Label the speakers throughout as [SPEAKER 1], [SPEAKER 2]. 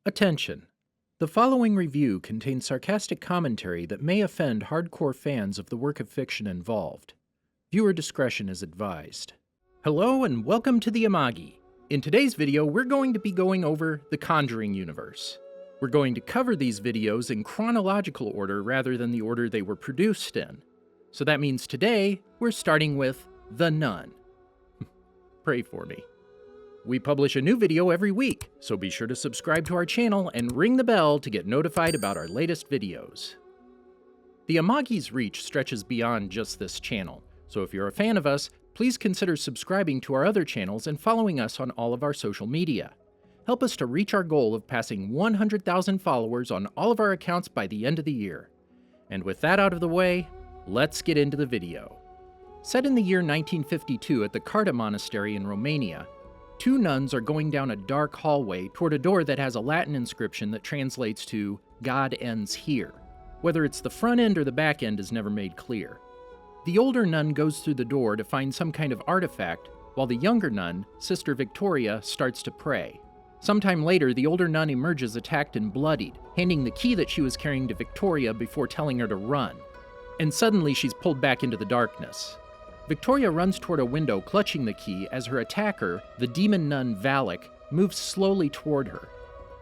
[SPEAKER 1] Attention! The following review contains sarcastic commentary that may offend hardcore fans of the work of fiction involved. Viewer discretion is advised. Hello and welcome to the Amagi. In today's video, we're going to be going over the Conjuring universe. We're going to cover these videos in chronological order rather than the order they were produced in. So that means today, we're starting with The Nun. Pray for me. We publish a new video every week, so be sure to subscribe to our channel and ring the bell to get notified about our latest videos. The Amagi's reach stretches beyond just this channel, so if you're a fan of us, please consider subscribing to our other channels and following us on all of our social media. Help us to reach our goal of passing 100,000 followers on all of our accounts by the end of the year. And with that out of the way, let's get into the video. Set in the year 1952 at the Carta Monastery in Romania, two nuns are going down a dark hallway toward a door that has a Latin inscription that translates to, "God ends here." Whether it's the front end or the back end is never made clear. The older nun goes through the door to find some kind of artifact, while the younger nun, Sister Victoria, starts to pray. Sometime later, the older nun emerges attacked and bloodied, handing the key that she was carrying to Victoria before telling her to run. And suddenly she's pulled back into the darkness. Victoria runs toward a window clutching the key as her attacker, the demon nun Valik, moves slowly toward her.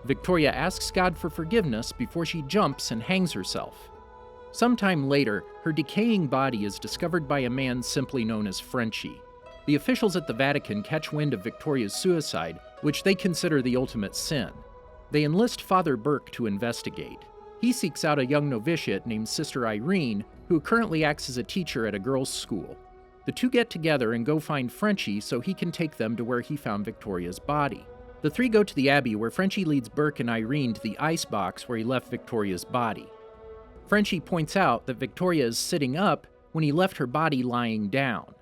[SPEAKER 1] Victoria asks God for forgiveness before she jumps and hangs herself. Sometime later, her decaying body is discovered by a man simply known as Frenchie. The officials at the Vatican catch wind of Victoria's suicide, which they consider the ultimate sin. They enlist Father Burke to investigate. He seeks out a young novitiate named Sister Irene, who currently acts as a teacher at a girls' school. The two get together and go find Frenchie so he can take them to where he found Victoria's body. The three go to the Abbey where Frenchie leads Burke and Irene to the ice box where he left Victoria's body. Frenchie points out that Victoria is sitting up when he left her body lying down.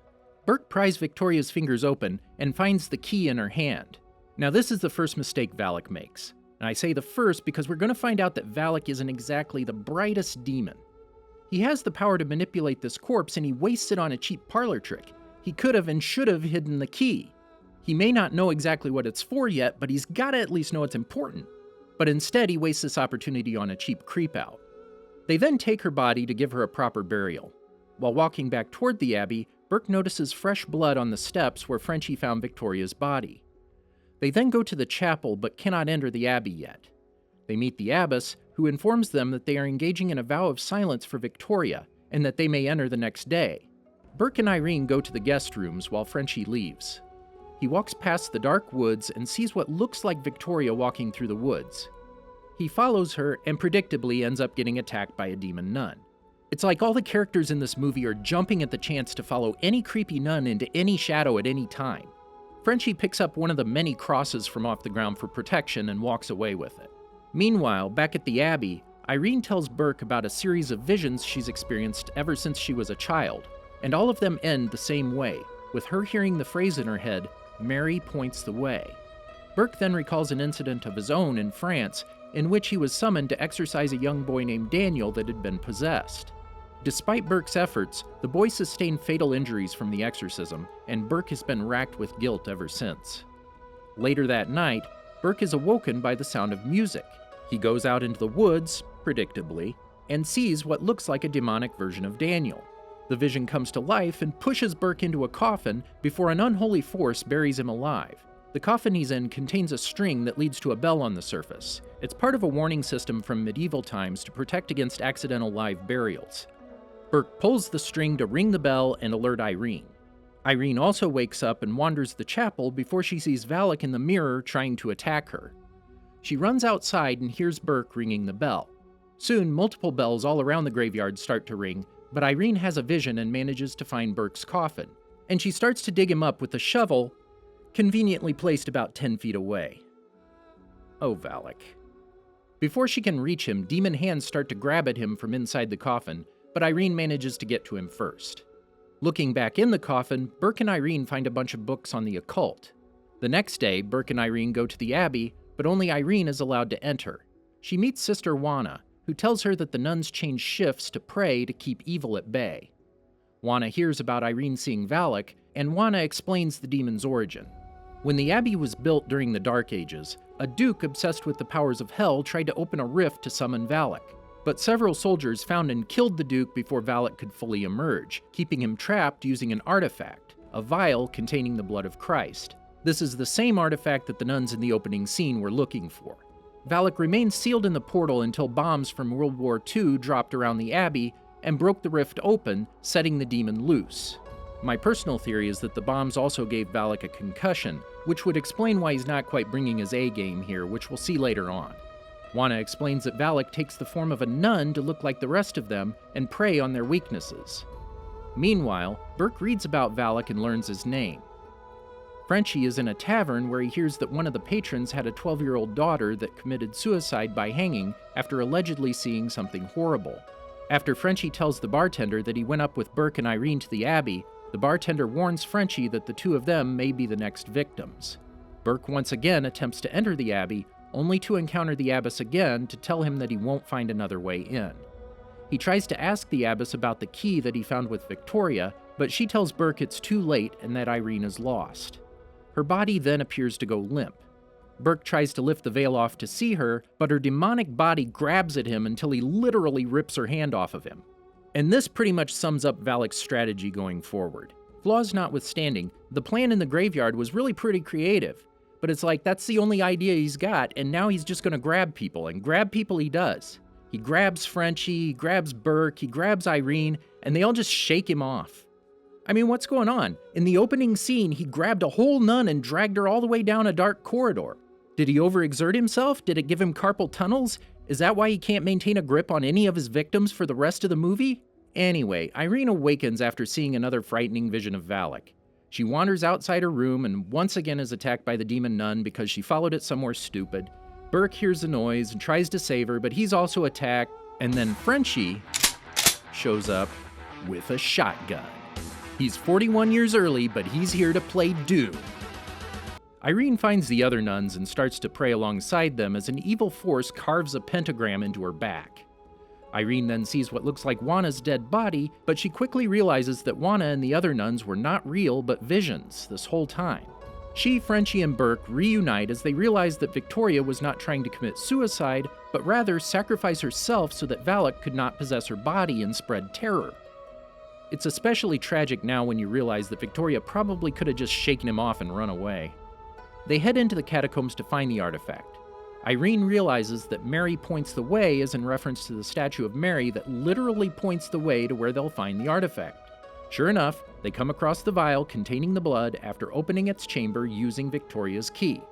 [SPEAKER 1] Burke pries Victoria's fingers open and finds the key in her hand. Now this is the first mistake Valik makes. And I say the first because we're going to find out that Valik isn't exactly the brightest demon. He has the power to manipulate this corpse, and he wastes it on a cheap parlor trick. He could have and should have hidden the key. He may not know exactly what it's for yet, but he's got to at least know it's important. But instead, he wastes this opportunity on a cheap creep-out. They then take her body to give her a proper burial. While walking back toward the Abbey, Burke notices fresh blood on the steps where Frenchie found Victoria's body. They then go to the chapel, but cannot enter the Abbey yet. They meet the Abbess, who informs them that they are engaging in a vow of silence for Victoria, and that they may enter the next day. Burke and Irene go to the guest rooms while Frenchie leaves. He walks past the dark woods and sees what looks like Victoria walking through the woods. He follows her and predictably ends up getting attacked by a demon nun. It's like all the characters in this movie are jumping at the chance to follow any creepy nun into any shadow at any time. Frenchie picks up one of the many crosses from off the ground for protection and walks away with it. Meanwhile, back at the Abbey, Irene tells Burke about a series of visions she's experienced ever since she was a child, and all of them end the same way, with her hearing the phrase in her head, "Mary points the way." Burke then recalls an incident of his own in France, in which he was summoned to exorcise a young boy named Daniel that had been possessed. Despite Burke's efforts, the boy sustained fatal injuries from the exorcism, and Burke has been racked with guilt ever since. Later that night, Burke is awoken by the sound of music. He goes out into the woods, predictably, and sees what looks like a demonic version of Daniel. The vision comes to life and pushes Burke into a coffin before an unholy force buries him alive. The coffin he's in contains a string that leads to a bell on the surface. It's part of a warning system from medieval times to protect against accidental live burials. Burke pulls the string to ring the bell and alert Irene. Irene also wakes up and wanders the chapel before she sees Valik in the mirror trying to attack her. She runs outside and hears Burke ringing the bell. Soon, multiple bells all around the graveyard start to ring, but Irene has a vision and manages to find Burke's coffin, and she starts to dig him up with a shovel, conveniently placed about 10 feet away. Oh, Valik. Before she can reach him, demon hands start to grab at him from inside the coffin, but Irene manages to get to him first. Looking back in the coffin, Burke and Irene find a bunch of books on the occult. The next day, Burke and Irene go to the Abbey, but only Irene is allowed to enter. She meets Sister Juana, who tells her that the nuns change shifts to pray to keep evil at bay. Juana hears about Irene seeing Valik, and Juana explains the demon's origin. When the abbey was built during the Dark Ages, a duke obsessed with the powers of hell tried to open a rift to summon Valik, but several soldiers found and killed the duke before Valik could fully emerge, keeping him trapped using an artifact, a vial containing the blood of Christ. This is the same artifact that the nuns in the opening scene were looking for. Valik remained sealed in the portal until bombs from World War II dropped around the abbey and broke the rift open, setting the demon loose. My personal theory is that the bombs also gave Valik a concussion, which would explain why he's not quite bringing his A game here, which we'll see later on. Juana explains that Valik takes the form of a nun to look like the rest of them and prey on their weaknesses. Meanwhile, Burke reads about Valik and learns his name. Frenchie is in a tavern where he hears that one of the patrons had a 12-year-old daughter that committed suicide by hanging after allegedly seeing something horrible. After Frenchie tells the bartender that he went up with Burke and Irene to the abbey, the bartender warns Frenchie that the two of them may be the next victims. Burke once again attempts to enter the abbey, only to encounter the Abbess again to tell him that he won't find another way in. He tries to ask the Abbess about the key that he found with Victoria, but she tells Burke it's too late and that Irene is lost. Her body then appears to go limp. Burke tries to lift the veil off to see her, but her demonic body grabs at him until he literally rips her hand off of him. And this pretty much sums up Valik's strategy going forward. Flaws notwithstanding, the plan in the graveyard was really pretty creative, but it's like that's the only idea he's got, and now he's just gonna grab people, and grab people he does. He grabs Frenchie, he grabs Burke, he grabs Irene, and they all just shake him off. I mean, what's going on? In the opening scene, he grabbed a whole nun and dragged her all the way down a dark corridor. Did he overexert himself? Did it give him carpal tunnels? Is that why he can't maintain a grip on any of his victims for the rest of the movie? Anyway, Irene awakens after seeing another frightening vision of Valik. She wanders outside her room and once again is attacked by the demon nun because she followed it somewhere stupid. Burke hears the noise and tries to save her, but he's also attacked, and then Frenchie shows up with a shotgun. He's 41 years early, but he's here to play Doom. Irene finds the other nuns and starts to pray alongside them as an evil force carves a pentagram into her back. Irene then sees what looks like Juana's dead body, but she quickly realizes that Juana and the other nuns were not real but visions this whole time. She, Frenchie, and Burke reunite as they realize that Victoria was not trying to commit suicide, but rather sacrifice herself so that Valik could not possess her body and spread terror. It's especially tragic now when you realize that Victoria probably could have just shaken him off and run away. They head into the catacombs to find the artifact. Irene realizes that Mary points the way is in reference to the statue of Mary that literally points the way to where they'll find the artifact. Sure enough, they come across the vial containing the blood after opening its chamber using Victoria's key.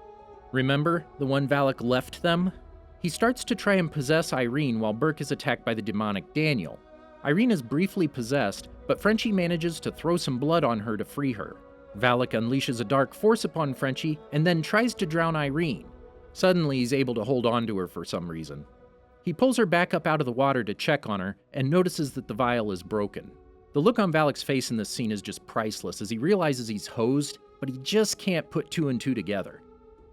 [SPEAKER 1] Remember, the one Valik left them? He starts to try and possess Irene while Burke is attacked by the demonic Daniel. Irene is briefly possessed, but Frenchie manages to throw some blood on her to free her. Valik unleashes a dark force upon Frenchie and then tries to drown Irene. Suddenly, he's able to hold on to her for some reason. He pulls her back up out of the water to check on her and notices that the vial is broken. The look on Valik's face in this scene is just priceless as he realizes he's hosed, but he just can't put two and two together.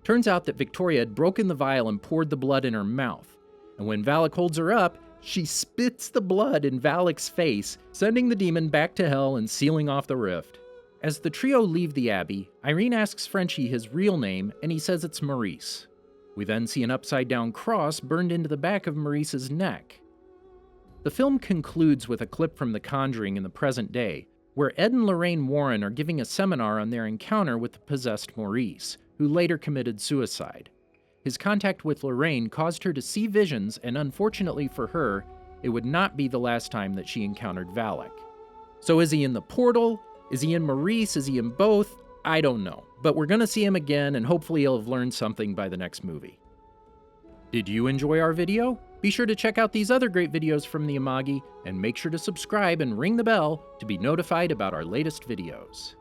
[SPEAKER 1] Turns out that Victoria had broken the vial and poured the blood in her mouth, and when Valik holds her up, she spits the blood in Valik's face, sending the demon back to hell and sealing off the rift. As the trio leave the abbey, Irene asks Frenchie his real name, and he says it's Maurice. We then see an upside-down cross burned into the back of Maurice's neck. The film concludes with a clip from The Conjuring in the present day, where Ed and Lorraine Warren are giving a seminar on their encounter with the possessed Maurice, who later committed suicide. His contact with Lorraine caused her to see visions, and unfortunately for her, it would not be the last time that she encountered Valik. So is he in the portal? Is he in Maurice? Is he in both? I don't know, but we're gonna see him again, and hopefully he'll have learned something by the next movie. Did you enjoy our video? Be sure to check out these other great videos from the Imagi, and make sure to subscribe and ring the bell to be notified about our latest videos.